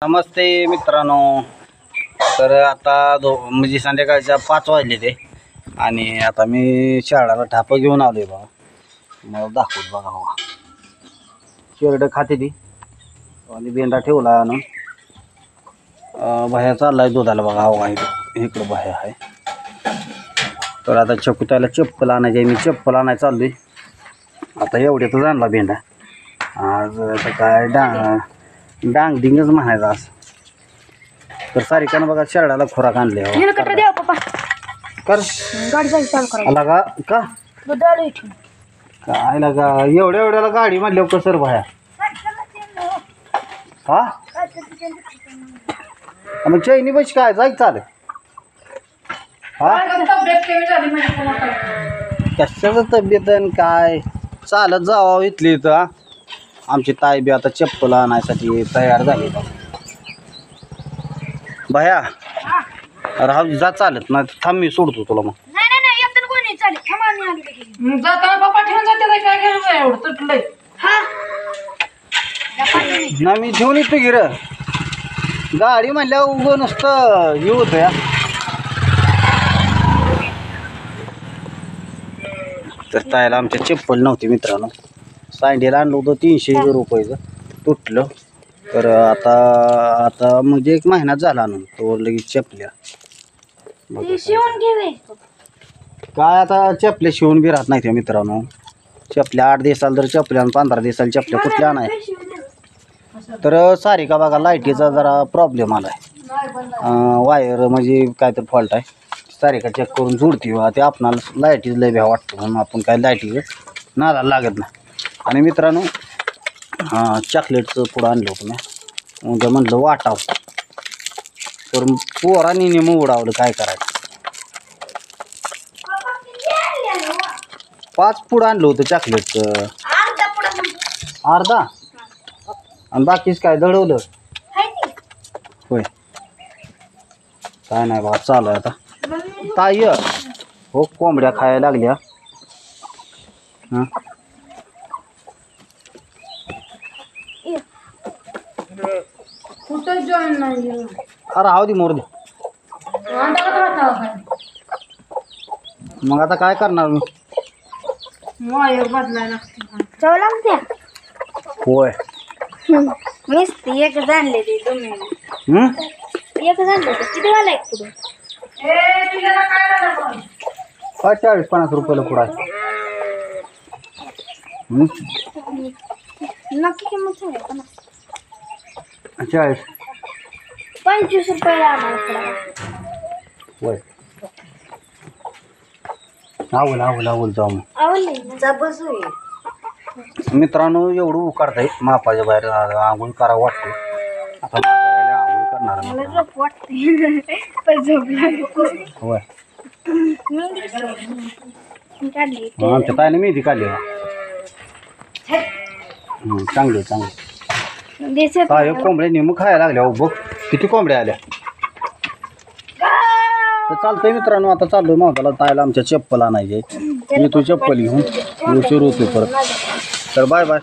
नमस्ते मित्रांनो. तर आता म्हणजे संध्याकाळच्या 5 वाजले ते आणि आता मी शाळेला ठापं घेऊन आलोय बघा. मला दाखवत बघा बघा शेरडं खाते ती आणि बेंडा ठेवला आणून बाहेर चाललाय दुधाला बघा. हवा आहे इकडं बाहेर आहे. तर आता त्याला चप्पल आणायची आहे. मी चप्पल आणायला चाललोय. आता एवढ्यातच आणला बेंडा. आज आता काय डांगडिंगच म्हणायचं असं. तर सारिकानं बघा शेरडाला खुराक आणले आला का काय लागा एवढ्याला गाडी म्हणल्यावर कसं बाया. हा मग चैनी बस काय जायचं चालेल. हा कशाचं तब्येत काय चालत जावं इथली इथं. आमची ताई बी आता चप्पल आणायसाठी तयार झाली भया. राहू जा चालत ना थांब मी सोडतो तुला. मग ना मी घेऊन येतो गिर गाडी म्हणल्यावर उगं नुसतं हे होतं या. तर ताईला आमच्या चप्पल नव्हती मित्रांनो. सँडल आणलं होतं 300 रुपयाचं तुटलं. तर आता म्हणजे 1 महिना झाला आणून तो लगेच चपल्या काय आता चपल्या शिवून बी राहत नाही मित्रांनो. चपल्या 8 दिवसाला तर चपल्या आणि 15 दिवसाला चपल्या कुठल्या नाही. तर सारिका बघा लाईटीचा जरा प्रॉब्लेम आला आहे. वायर म्हणजे काहीतरी फॉल्ट आहे. सारिका चेक करून जोडती ते आपणाला लाईटीच लय भ्या वाटतं म्हणून आपण काय लाईटीचं नादाला लागत नाही. आणि मित्रांनो चॉकलेटचं पुढं आणलं होतं मी. उद्या म्हणलं वाटाव तर पोरांनी नेमं उडावलं काय करायचं. 5 पुढं आणलं होतं चॉकलेटचं. अर्धा आणि बाकीच काय दळवलं होय. काय नाही बा चालू आहे आता. ताई हो कोंबड्या खायला लागल्या. हां अरे हाव दे मोर दे. मग आता काय करणार मी. होय मीच ती एक जाणले ते तुम्ही एक जाणले किती वाला आहे पुढे 40-50 रुपयाला पुढं आहे. नक्की किंमत सांगा 40 25 रुपयाला आम्हाला होय. आवल जाऊ मग. आवडली बस होईल. मित्रांनो एवढं उकारतंय मापाच्या बाहेर आंघोळ करा वाटतो. आता आंघोळ करणार मला झोप वाटते झोप लागली. होय काढली आमच्या ताईने मेहंदी काढली. चांगली काय कोंबड्या नेमू खायला लागल्या. बघ किती कोंबड्या आल्या. तर चालतंय मित्रांनो आता चाललोय मावताला ताईला आमच्या चप्पल आणायचे. मी तू चप्पल घेऊन उशीर होतोय परत. तर बाय बाय.